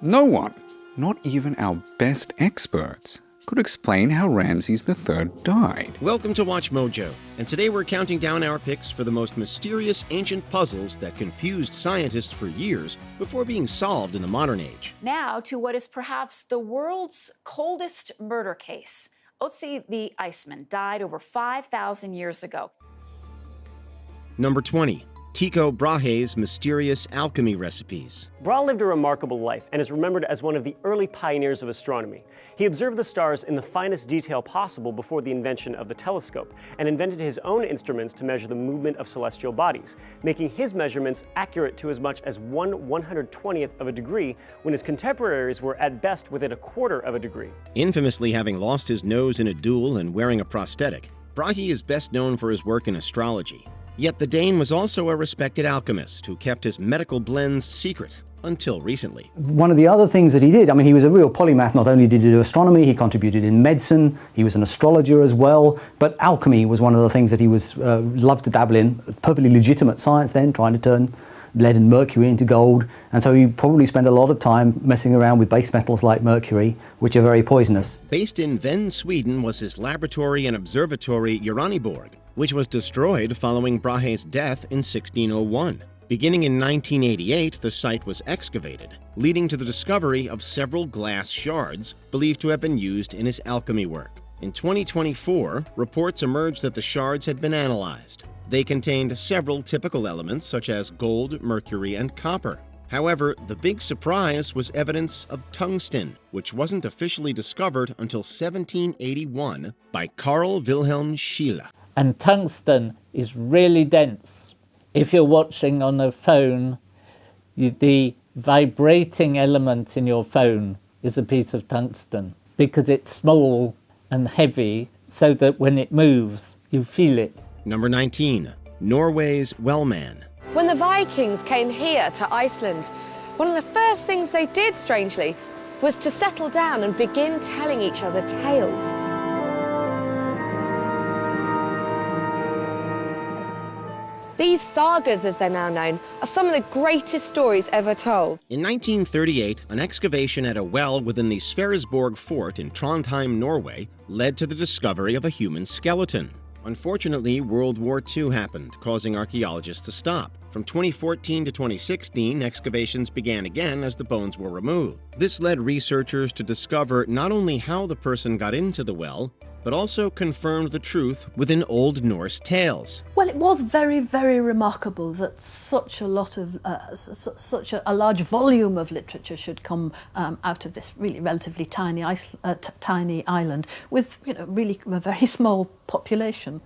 No one, not even our best experts, could explain how Ramesses III died. Welcome to Watch Mojo, and today we're counting down our picks for the most mysterious ancient puzzles that confused scientists for years before being solved in the modern age. Now to what is perhaps the world's coldest murder case. Ötzi the Iceman died over 5,000 years ago. Number 20. Tycho Brahe's mysterious alchemy recipes. Brahe lived a remarkable life and is remembered as one of the early pioneers of astronomy. He observed the stars in the finest detail possible before the invention of the telescope and invented his own instruments to measure the movement of celestial bodies, making his measurements accurate to as much as 1/120th of a degree when his contemporaries were at best within a quarter of a degree. Infamously having lost his nose in a duel and wearing a prosthetic, Brahe is best known for his work in astrology. Yet the Dane was also a respected alchemist who kept his medical blends secret until recently. One of the other things that he did, he was a real polymath. Not only did he do astronomy, he contributed in medicine, he was an astrologer as well, but alchemy was one of the things that he was loved to dabble in. Perfectly legitimate science then, trying to turn lead and mercury into gold, and so he probably spent a lot of time messing around with base metals like mercury, which are very poisonous. Based in Venn, Sweden was his laboratory and observatory Uraniborg, which was destroyed following Brahe's death in 1601. Beginning in 1988, the site was excavated, leading to the discovery of several glass shards believed to have been used in his alchemy work. In 2024, reports emerged that the shards had been analyzed. They contained several typical elements such as gold, mercury, and copper. However, the big surprise was evidence of tungsten, which wasn't officially discovered until 1781 by Carl Wilhelm Scheele. And tungsten is really dense. If you're watching on a phone, the vibrating element in your phone is a piece of tungsten because it's small and heavy so that when it moves, you feel it. Number 19. Norway's Wellman. When the Vikings came here to Iceland, one of the first things they did, strangely, was to settle down and begin telling each other tales. These sagas, as they're now known, are some of the greatest stories ever told. In 1938, an excavation at a well within the Sverresborg fort in Trondheim, Norway, led to the discovery of a human skeleton. Unfortunately, World War II happened, causing archaeologists to stop. From 2014 to 2016, excavations began again as the bones were removed. This led researchers to discover not only how the person got into the well, but also confirmed the truth within Old Norse tales. Well, it was very, very remarkable that such a lot of, such a large volume of literature should come out of this really relatively tiny island with, really a very small population.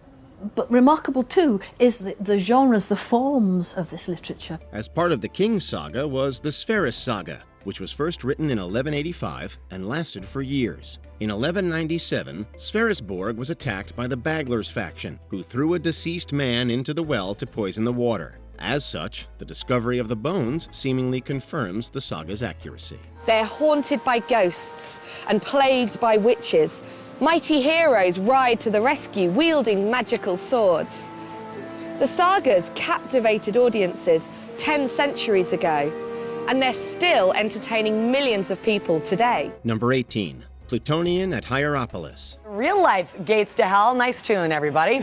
But remarkable too is the genres, the forms of this literature. As part of the King's saga was the Sverris saga, which was first written in 1185 and lasted for years. In 1197, Sverresborg was attacked by the Baglers faction, who threw a deceased man into the well to poison the water. As such, the discovery of the bones seemingly confirms the saga's accuracy. They're haunted by ghosts and plagued by witches. Mighty heroes ride to the rescue, wielding magical swords. The sagas captivated audiences 10 centuries ago, and they're still entertaining millions of people today. Number 18. Plutonium at Hierapolis. Real-life gates to hell. Nice tune, everybody.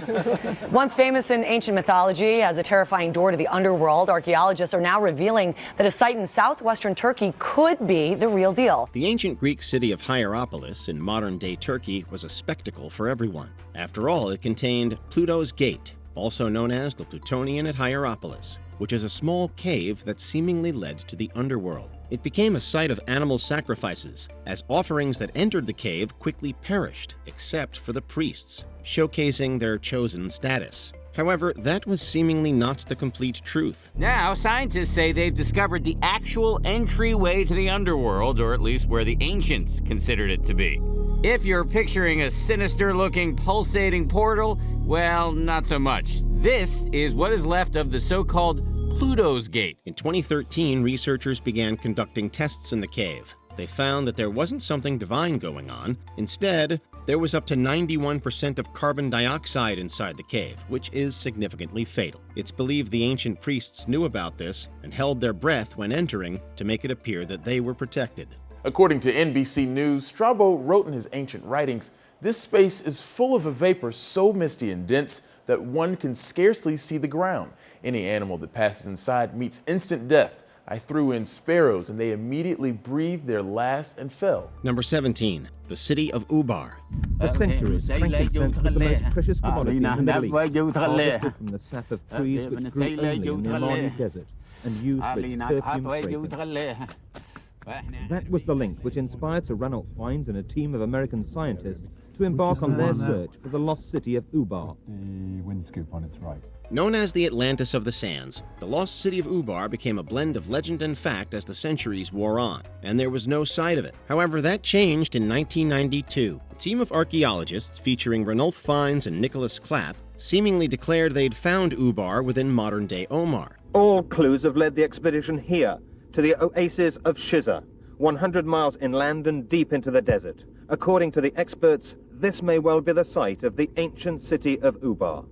Once famous in ancient mythology as a terrifying door to the underworld, archaeologists are now revealing that a site in southwestern Turkey could be the real deal. The ancient Greek city of Hierapolis in modern-day Turkey was a spectacle for everyone. After all, it contained Pluto's Gate, also known as the Plutonium at Hierapolis, which is a small cave that seemingly led to the underworld. It became a site of animal sacrifices, as offerings that entered the cave quickly perished, except for the priests, showcasing their chosen status. However, that was seemingly not the complete truth. Now, scientists say they've discovered the actual entryway to the underworld, or at least where the ancients considered it to be. If you're picturing a sinister-looking, pulsating portal, well, not so much. This is what is left of the so-called Pluto's Gate. In 2013, researchers began conducting tests in the cave. They found that there wasn't something divine going on. Instead, there was up to 91% of carbon dioxide inside the cave, which is significantly fatal. It's believed the ancient priests knew about this and held their breath when entering to make it appear that they were protected. According to NBC News, Strabo wrote in his ancient writings, "This space is full of a vapor so misty and dense that one can scarcely see the ground. Any animal that passes inside meets instant death. I threw in sparrows and they immediately breathed their last and fell." Number 17, the city of Ubar. For centuries, frankincense was the most precious commodity in the Middle East, harvested from the sap of trees which grew only in the Omani desert and used for its perfume fragrance. That was the link which inspired Sir Ranulph Fiennes and a team of American scientists to embark on their search for the lost city of Ubar. The wind scoop on its right. Known as the Atlantis of the Sands, the lost city of Ubar became a blend of legend and fact as the centuries wore on, and there was no sight of it. However, that changed in 1992. A team of archaeologists featuring Ranulph Fiennes and Nicholas Clapp seemingly declared they'd found Ubar within modern-day Omar. All clues have led the expedition here, to the oasis of Shiza, 100 miles inland and deep into the desert. According to the experts, this may well be the site of the ancient city of Ubar.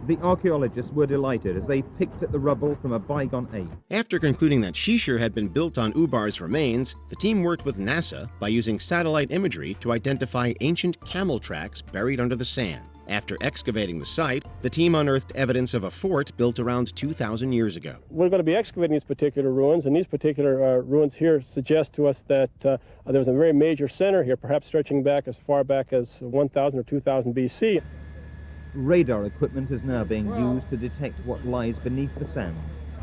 The archaeologists were delighted as they picked at the rubble from a bygone age. After concluding that Shishir had been built on Ubar's remains, the team worked with NASA by using satellite imagery to identify ancient camel tracks buried under the sand. After excavating the site, the team unearthed evidence of a fort built around 2,000 years ago. We're going to be excavating these particular ruins, and these particular ruins here suggest to us that there was a very major center here, perhaps stretching back as far back as 1000 or 2000 BC. Radar equipment is now being used to detect what lies beneath the sand.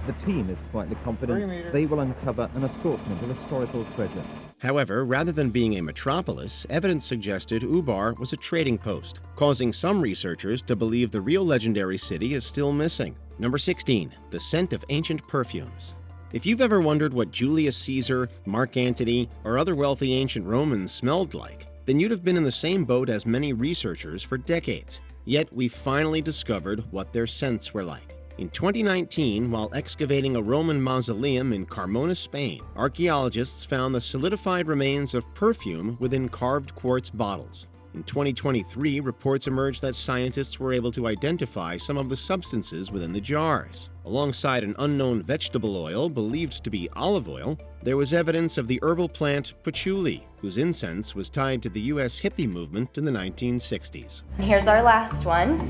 The team is quietly confident they will uncover an assortment of historical treasure. However, rather than being a metropolis, evidence suggested Ubar was a trading post, causing some researchers to believe the real legendary city is still missing. Number 16, the scent of ancient perfumes. If you've ever wondered what Julius Caesar, Mark Antony, or other wealthy ancient Romans smelled like, then you'd have been in the same boat as many researchers for decades. Yet we finally discovered what their scents were like. In 2019, while excavating a Roman mausoleum in Carmona, Spain, archaeologists found the solidified remains of perfume within carved quartz bottles. In 2023, reports emerged that scientists were able to identify some of the substances within the jars. Alongside an unknown vegetable oil believed to be olive oil, there was evidence of the herbal plant patchouli, whose incense was tied to the U.S. hippie movement in the 1960s. Here's our last one.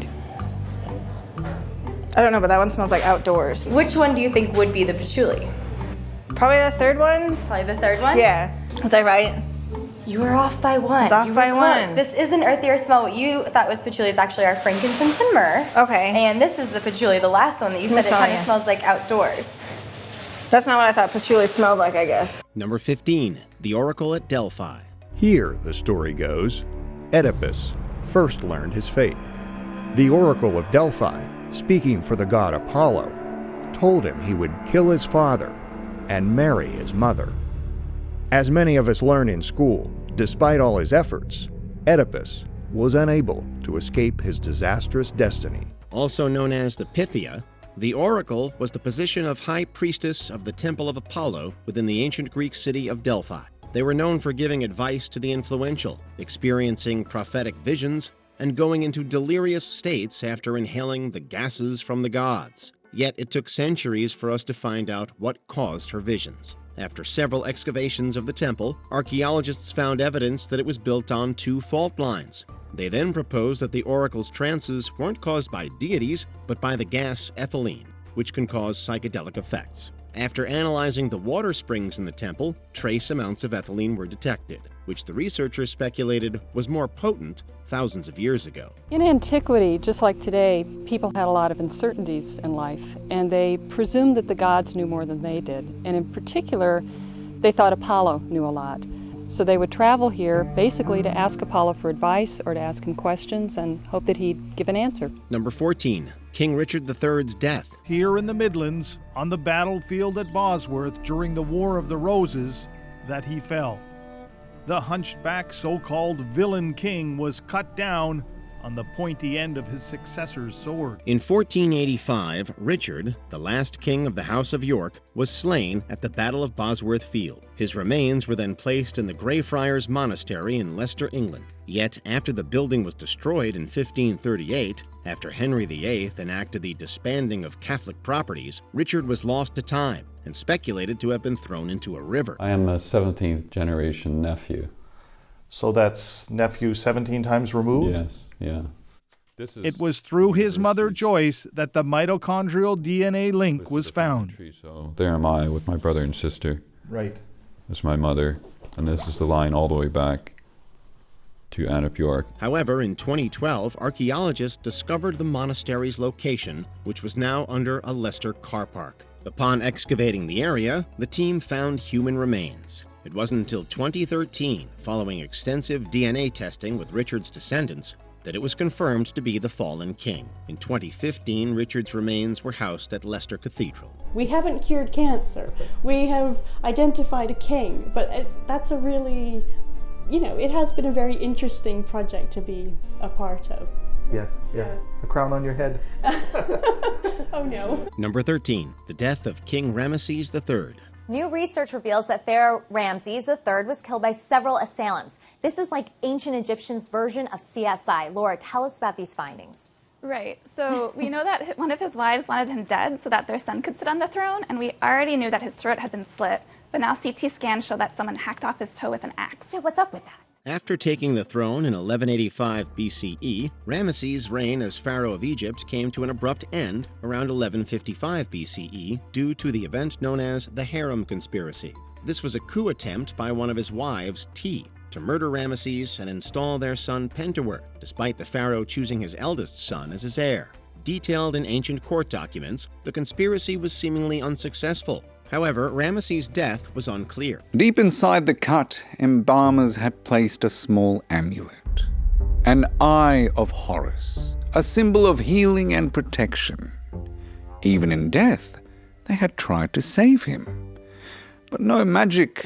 I don't know, but that one smells like outdoors. Which one do you think would be the patchouli? Probably the third one. Probably the third one? Yeah. Was I right? You were off by one. It's off by one. This is an earthier smell. What you thought was patchouli is actually our frankincense and myrrh. Okay. And this is the patchouli, the last one that you said it kind of smells like outdoors. That's not what I thought patchouli smelled like, I guess. Number 15, the Oracle at Delphi. Here, the story goes, Oedipus first learned his fate. The Oracle of Delphi, speaking for the god Apollo, told him he would kill his father and marry his mother. As many of us learn in school, despite all his efforts, Oedipus was unable to escape his disastrous destiny. Also known as the Pythia, the oracle was the position of high priestess of the Temple of Apollo within the ancient Greek city of Delphi. They were known for giving advice to the influential, experiencing prophetic visions, and going into delirious states after inhaling the gases from the gods. Yet it took centuries for us to find out what caused her visions. After several excavations of the temple, archaeologists found evidence that it was built on 2 fault lines. They then proposed that the oracle's trances weren't caused by deities, but by the gas ethylene, which can cause psychedelic effects. After analyzing the water springs in the temple, trace amounts of ethylene were detected, which the researchers speculated was more potent thousands of years ago. In antiquity, just like today, people had a lot of uncertainties in life, and they presumed that the gods knew more than they did. And in particular, they thought Apollo knew a lot. So they would travel here basically to ask Apollo for advice or to ask him questions and hope that he'd give an answer. Number 14, King Richard III's death. Here in the Midlands, on the battlefield at Bosworth during the War of the Roses, that he fell. The hunchback so-called villain king was cut down on the pointy end of his successor's sword. In 1485, Richard, the last king of the House of York, was slain at the Battle of Bosworth Field. His remains were then placed in the Greyfriars Monastery in Leicester, England. Yet, after the building was destroyed in 1538, after Henry VIII enacted the disbanding of Catholic properties, Richard was lost to time and speculated to have been thrown into a river. I am a 17th generation nephew. So that's nephew 17 times removed? Yes, yeah. It was through his mother Joyce that the mitochondrial DNA link was found. So there am I with my brother and sister. Right. This is my mother, and this is the line all the way back to Anne of York. However, in 2012, archaeologists discovered the monastery's location, which was now under a Leicester car park. Upon excavating the area, the team found human remains. It wasn't until 2013, following extensive DNA testing with Richard's descendants, that it was confirmed to be the fallen king. In 2015, Richard's remains were housed at Leicester Cathedral. We haven't cured cancer. We have identified a king, but that's a really, it has been a very interesting project to be a part of. Yes, yeah. A crown on your head. Oh no. Number 13, the death of King Ramesses III. New research reveals that Pharaoh Ramses III was killed by several assailants. This is like ancient Egyptians' version of CSI. Laura, tell us about these findings. Right. So we know that one of his wives wanted him dead so that their son could sit on the throne, and we already knew that his throat had been slit. But now CT scans show that someone hacked off his toe with an axe. Yeah, what's up with that? After taking the throne in 1185 BCE, Ramesses' reign as pharaoh of Egypt came to an abrupt end around 1155 BCE due to the event known as the Harem Conspiracy. This was a coup attempt by one of his wives, T, to murder Ramesses and install their son Pentuer, despite the pharaoh choosing his eldest son as his heir. Detailed in ancient court documents, the conspiracy was seemingly unsuccessful. However, Ramesses' death was unclear. Deep inside the cut, embalmers had placed a small amulet. An eye of Horus, a symbol of healing and protection. Even in death, they had tried to save him. But no magic,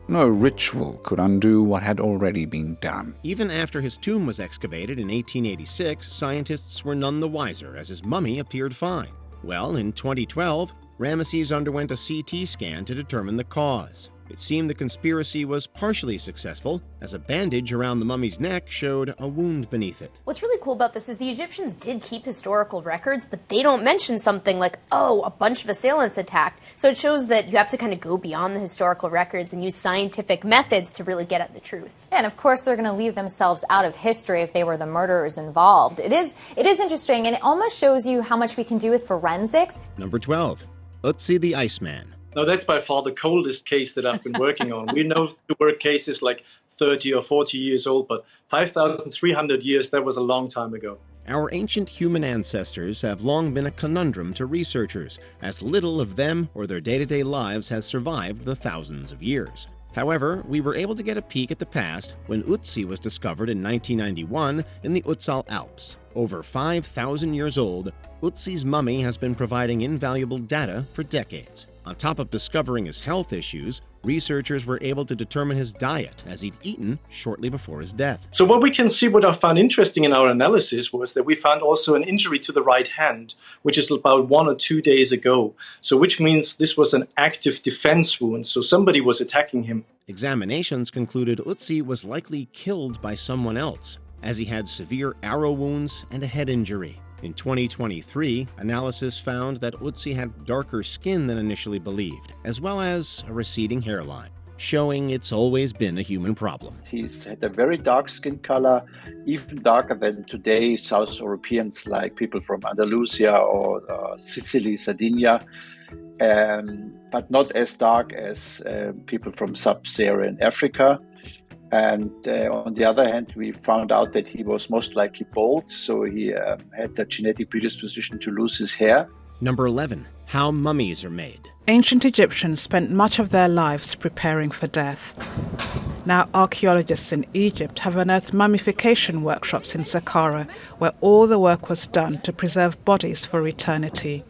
no ritual could undo what had already been done. Even after his tomb was excavated in 1886, scientists were none the wiser as his mummy appeared fine. Well, in 2012, Ramesses underwent a CT scan to determine the cause. It seemed the conspiracy was partially successful, as a bandage around the mummy's neck showed a wound beneath it. What's really cool about this is the Egyptians did keep historical records, but they don't mention something like, oh, a bunch of assailants attacked. So it shows that you have to kind of go beyond the historical records and use scientific methods to really get at the truth. Yeah, and of course they're going to leave themselves out of history if they were the murderers involved. It is interesting, and it almost shows you how much we can do with forensics. Number 12, Ötzi the Iceman. Now, that's by far the coldest case that I've been working on. We know there were cases like 30 or 40 years old, but 5,300 years, that was a long time ago. Our ancient human ancestors have long been a conundrum to researchers, as little of them or their day-to-day lives has survived the thousands of years. However, we were able to get a peek at the past when Ötzi was discovered in 1991 in the Ötztal Alps. Over 5,000 years old, Ötzi's mummy has been providing invaluable data for decades. On top of discovering his health issues, researchers were able to determine his diet as he'd eaten shortly before his death. So what we can see, what I found interesting in our analysis was that we found also an injury to the right hand, which is about 1 or 2 days ago. So which means this was an active defense wound, so somebody was attacking him. Examinations concluded Ötzi was likely killed by someone else, as he had severe arrow wounds and a head injury. In 2023, analysis found that Ötzi had darker skin than initially believed, as well as a receding hairline, showing it's always been a human problem. He's had a very dark skin color, even darker than today South Europeans like people from Andalusia or Sicily, Sardinia, but not as dark as people from sub-Saharan Africa. And on the other hand, we found out that he was most likely bald, so he had a genetic predisposition to lose his hair. Number 11, how mummies are made. Ancient Egyptians spent much of their lives preparing for death. Now archaeologists in Egypt have unearthed mummification workshops in Saqqara, where all the work was done to preserve bodies for eternity.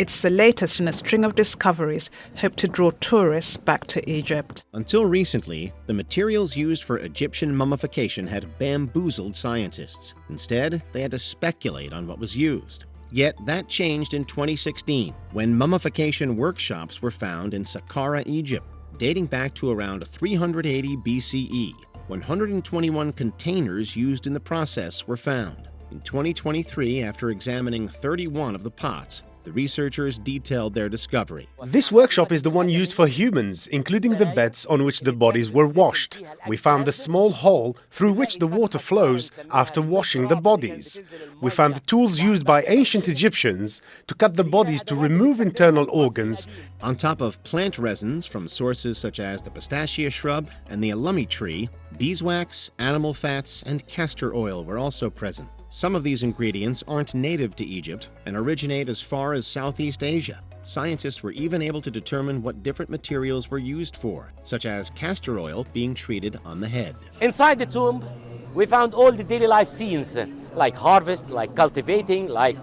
It's the latest in a string of discoveries hoped to draw tourists back to Egypt. Until recently, the materials used for Egyptian mummification had bamboozled scientists. Instead, they had to speculate on what was used. Yet that changed in 2016, when mummification workshops were found in Saqqara, Egypt, dating back to around 380 BCE. 121 containers used in the process were found. In 2023, after examining 31 of the pots, the researchers detailed their discovery. This workshop is the one used for humans, including the beds on which the bodies were washed. We found the small hole through which the water flows after washing the bodies. We found the tools used by ancient Egyptians to cut the bodies to remove internal organs. On top of plant resins from sources such as the pistachia shrub and the alummi tree, beeswax, animal fats, and castor oil were also present. Some of these ingredients aren't native to Egypt and originate as far as Southeast Asia. Scientists were even able to determine what different materials were used for, such as castor oil being treated on the head. Inside the tomb, we found all the daily life scenes, like harvest, like cultivating, like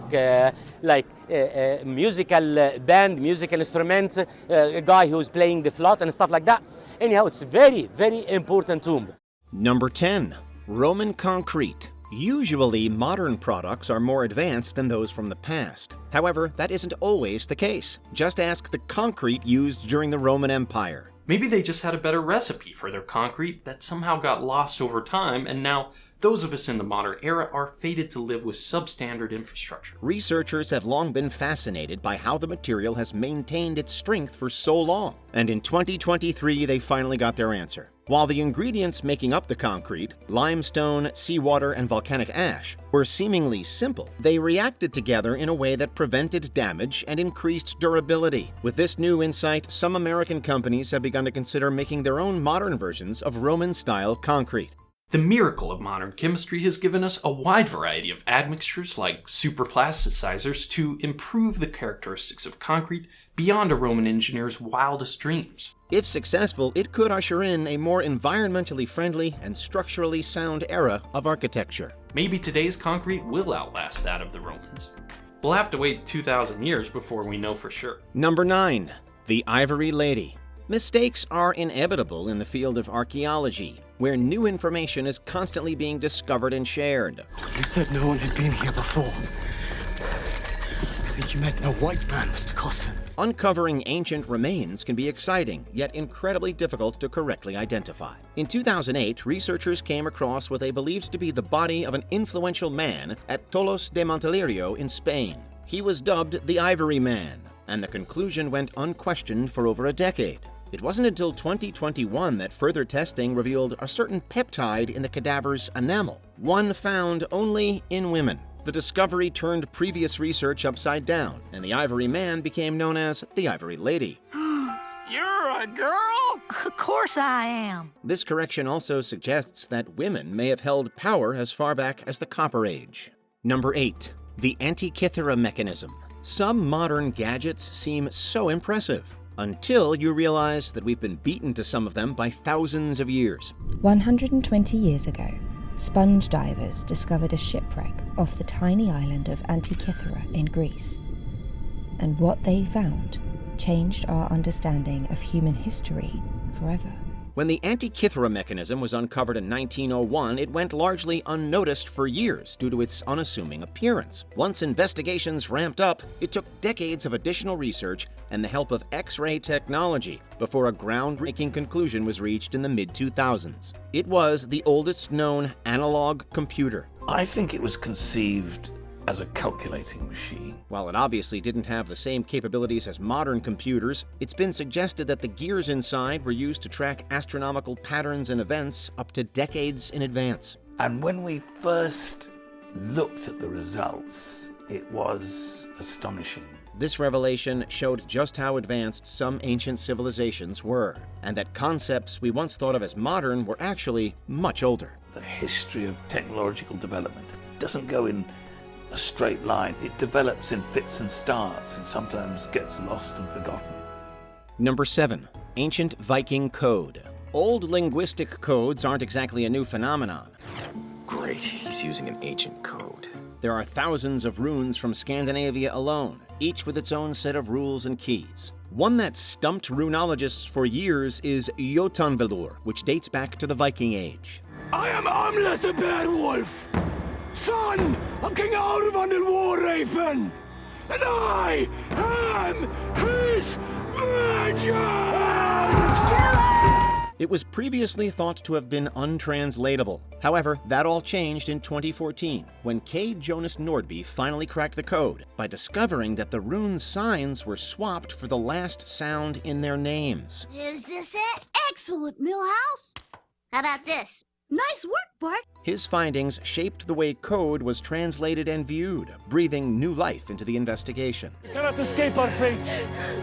musical band, musical instruments, a guy who's playing the flute and stuff like that. Anyhow, it's a very, very important tomb. Number 10. Roman concrete. Usually, modern products are more advanced than those from the past. However, that isn't always the case. Just ask the concrete used during the Roman Empire. Maybe they just had a better recipe for their concrete that somehow got lost over time, and now those of us in the modern era are fated to live with substandard infrastructure. Researchers have long been fascinated by how the material has maintained its strength for so long. And in 2023, they finally got their answer. While the ingredients making up the concrete, limestone, seawater, and volcanic ash, were seemingly simple, they reacted together in a way that prevented damage and increased durability. With this new insight, some American companies have begun to consider making their own modern versions of Roman-style concrete. The miracle of modern chemistry has given us a wide variety of admixtures like superplasticizers to improve the characteristics of concrete beyond a Roman engineer's wildest dreams. If successful, it could usher in a more environmentally friendly and structurally sound era of architecture. Maybe today's concrete will outlast that of the Romans. We'll have to wait 2,000 years before we know for sure. Number 9. The Ivory Lady. Mistakes are inevitable in the field of archaeology, where new information is constantly being discovered and shared. You said no one had been here before. I think you meant no white man, Mr. Costin. Uncovering ancient remains can be exciting, yet incredibly difficult to correctly identify. In 2008, researchers came across what they believed to be the body of an influential man at Tolos de Montelirio in Spain. He was dubbed the Ivory Man, and the conclusion went unquestioned for over a decade. It wasn't until 2021 that further testing revealed a certain peptide in the cadaver's enamel, one found only in women. The discovery turned previous research upside down, and the Ivory Man became known as the Ivory Lady. You're a girl? Of course I am. This correction also suggests that women may have held power as far back as the Copper Age. Number 8. The Antikythera mechanism. Some modern gadgets seem so impressive, until you realize that we've been beaten to some of them by thousands of years. 120 years ago, sponge divers discovered a shipwreck off the tiny island of Antikythera in Greece. And what they found changed our understanding of human history forever. When the Antikythera mechanism was uncovered in 1901, it went largely unnoticed for years due to its unassuming appearance. Once investigations ramped up, it took decades of additional research and the help of X-ray technology before a groundbreaking conclusion was reached in the mid-2000s. It was the oldest known analog computer. I think it was conceived as a calculating machine. While it obviously didn't have the same capabilities as modern computers, it's been suggested that the gears inside were used to track astronomical patterns and events up to decades in advance. And when we first looked at the results, it was astonishing. This revelation showed just how advanced some ancient civilizations were, and that concepts we once thought of as modern were actually much older. The history of technological development doesn't go in a straight line. It develops in fits and starts and sometimes gets lost and forgotten. Number 7. Ancient Viking code. Old linguistic codes aren't exactly a new phenomenon. Great, he's using an ancient code. There are thousands of runes from Scandinavia alone, each with its own set of rules and keys. One that stumped runologists for years is Jotunvelur, which dates back to the Viking Age. I am Amlet the Beowulf, son of King Aurvan the War-Raven, and I am his vengeance! It was previously thought to have been untranslatable. However, that all changed in 2014, when K. Jonas Nordby finally cracked the code by discovering that the rune signs were swapped for the last sound in their names. Is this it? Excellent, Millhouse. How about this? Nice work, Bart. His findings shaped the way code was translated and viewed, breathing new life into the investigation. You cannot escape our fate.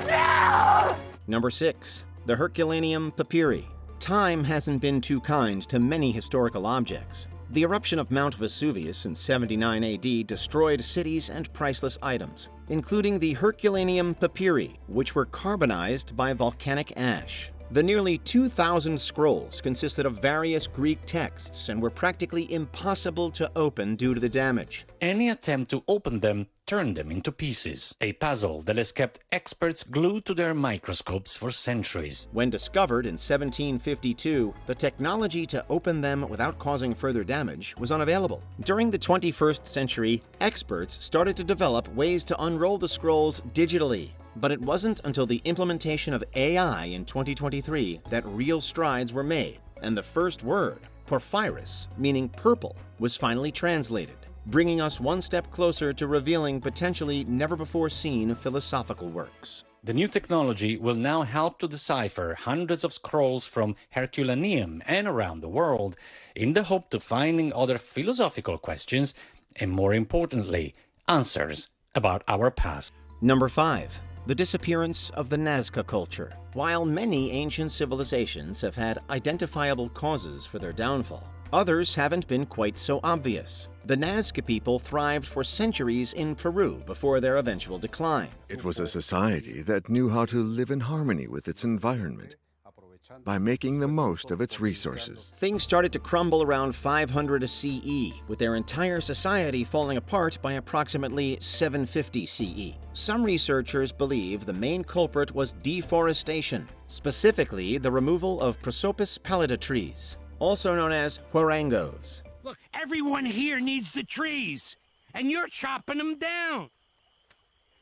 No! Number 6. The Herculaneum Papiri. Time hasn't been too kind to many historical objects. The eruption of Mount Vesuvius in 79 AD destroyed cities and priceless items, including the Herculaneum Papiri, which were carbonized by volcanic ash. The nearly 2,000 scrolls consisted of various Greek texts and were practically impossible to open due to the damage. Any attempt to open them turned them into pieces, a puzzle that has kept experts glued to their microscopes for centuries. When discovered in 1752, the technology to open them without causing further damage was unavailable. During the 21st century, experts started to develop ways to unroll the scrolls digitally. But it wasn't until the implementation of AI in 2023 that real strides were made, and the first word, porphyrus, meaning purple, was finally translated, bringing us one step closer to revealing potentially never-before-seen philosophical works. The new technology will now help to decipher hundreds of scrolls from Herculaneum and around the world, in the hope of finding other philosophical questions, and more importantly, answers about our past. Number 5. The disappearance of the Nazca culture. While many ancient civilizations have had identifiable causes for their downfall, others haven't been quite so obvious. The Nazca people thrived for centuries in Peru before their eventual decline. It was a society that knew how to live in harmony with its environment by making the most of its resources. Things started to crumble around 500 CE, with their entire society falling apart by approximately 750 CE. Some researchers believe the main culprit was deforestation, specifically the removal of Prosopis pallida trees, also known as huarangos. Look, everyone here needs the trees, and you're chopping them down.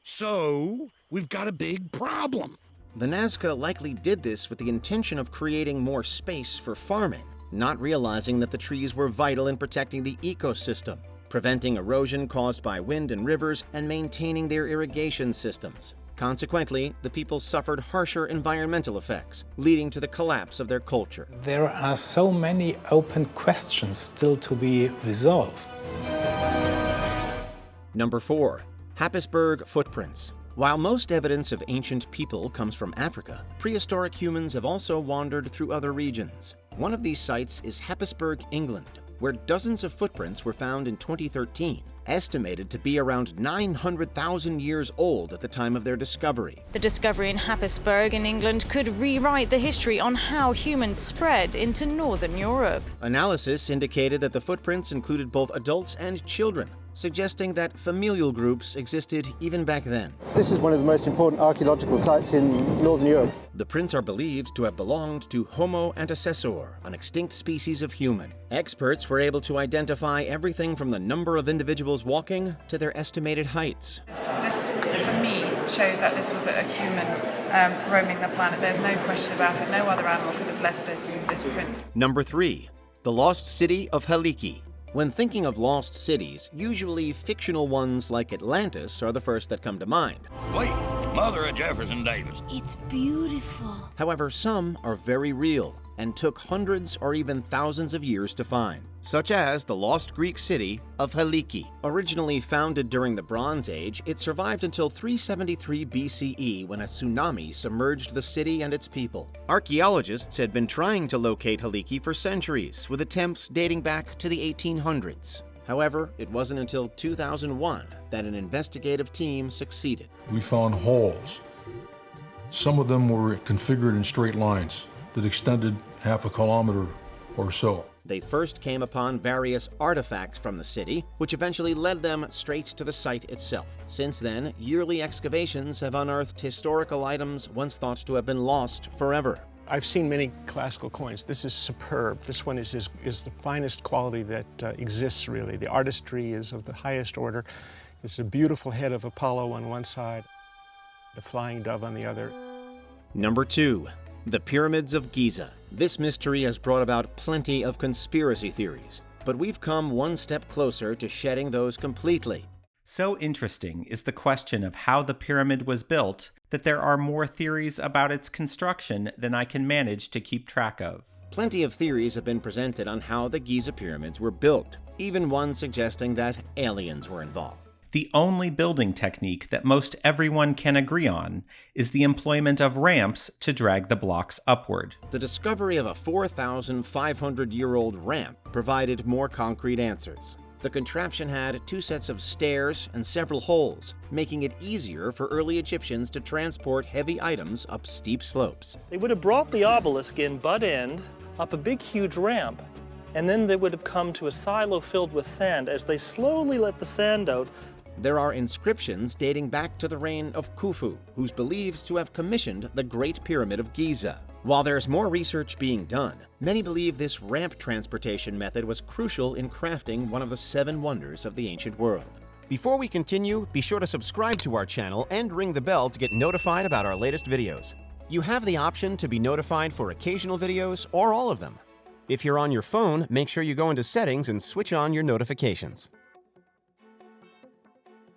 So, we've got a big problem. The Nazca likely did this with the intention of creating more space for farming, not realizing that the trees were vital in protecting the ecosystem, preventing erosion caused by wind and rivers, and maintaining their irrigation systems. Consequently, the people suffered harsher environmental effects, leading to the collapse of their culture. There are so many open questions still to be resolved. Number 4. Happisburgh footprints. While most evidence of ancient people comes from Africa, prehistoric humans have also wandered through other regions. One of these sites is Happisburgh, England, where dozens of footprints were found in 2013, estimated to be around 900,000 years old at the time of their discovery. The discovery in Happisburgh in England could rewrite the history on how humans spread into Northern Europe. Analysis indicated that the footprints included both adults and children, suggesting that familial groups existed even back then. This is one of the most important archaeological sites in Northern Europe. The prints are believed to have belonged to Homo antecessor, an extinct species of human. Experts were able to identify everything from the number of individuals walking to their estimated heights. This, for me, shows that this was a human roaming the planet. There's no question about it. No other animal could have left this print. Number 3. The Lost City of Helike. When thinking of lost cities, usually fictional ones like Atlantis are the first that come to mind. Wait, mother of Jefferson Davis. It's beautiful. However, some are very real and took hundreds or even thousands of years to find, such as the lost Greek city of Helike. Originally founded during the Bronze Age, it survived until 373 BCE when a tsunami submerged the city and its people. Archaeologists had been trying to locate Helike for centuries, with attempts dating back to the 1800s. However, it wasn't until 2001 that an investigative team succeeded. We found halls. Some of them were configured in straight lines that extended half a kilometer or so. They first came upon various artifacts from the city, which eventually led them straight to the site itself. Since then, yearly excavations have unearthed historical items once thought to have been lost forever. I've seen many classical coins. This is superb. This one is the finest quality that exists, really. The artistry is of the highest order. It's a beautiful head of Apollo on one side, the flying dove on the other. Number 2. The Pyramids of Giza. This mystery has brought about plenty of conspiracy theories, but we've come one step closer to shedding those completely. So interesting is the question of how the pyramid was built that there are more theories about its construction than I can manage to keep track of. Plenty of theories have been presented on how the Giza pyramids were built, even one suggesting that aliens were involved. The only building technique that most everyone can agree on is the employment of ramps to drag the blocks upward. The discovery of a 4,500-year-old ramp provided more concrete answers. The contraption had 2 sets of stairs and several holes, making it easier for early Egyptians to transport heavy items up steep slopes. They would have brought the obelisk in butt end, up a big huge ramp, and then they would have come to a silo filled with sand. As they slowly let the sand out, there are inscriptions dating back to the reign of Khufu, who's believed to have commissioned the Great Pyramid of Giza. While there's more research being done, many believe this ramp transportation method was crucial in crafting one of the 7 wonders of the ancient world. Before we continue, be sure to subscribe to our channel and ring the bell to get notified about our latest videos. You have the option to be notified for occasional videos or all of them. If you're on your phone, make sure you go into Settings and switch on your notifications.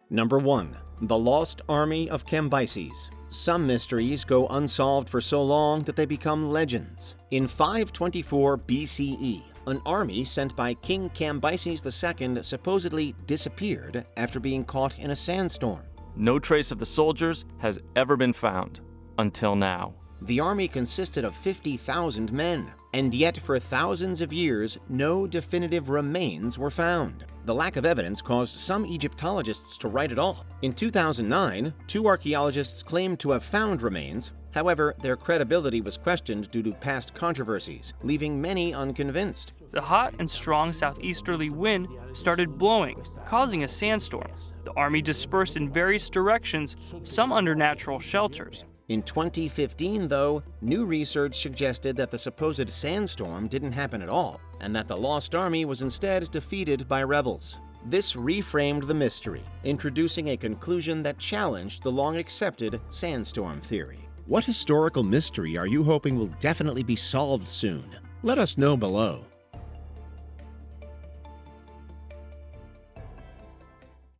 Number 1. The Lost Army of Cambyses. Some mysteries go unsolved for so long that they become legends. In 524 BCE, an army sent by King Cambyses II supposedly disappeared after being caught in a sandstorm. No trace of the soldiers has ever been found, until now. The army consisted of 50,000 men, and yet for thousands of years, no definitive remains were found. The lack of evidence caused some Egyptologists to write it off. In 2009, 2 archaeologists claimed to have found remains. However, their credibility was questioned due to past controversies, leaving many unconvinced. The hot and strong southeasterly wind started blowing, causing a sandstorm. The army dispersed in various directions, some under natural shelters. In 2015, though, new research suggested that the supposed sandstorm didn't happen at all, and that the Lost Army was instead defeated by rebels. This reframed the mystery, introducing a conclusion that challenged the long-accepted sandstorm theory. What historical mystery are you hoping will definitely be solved soon? Let us know below.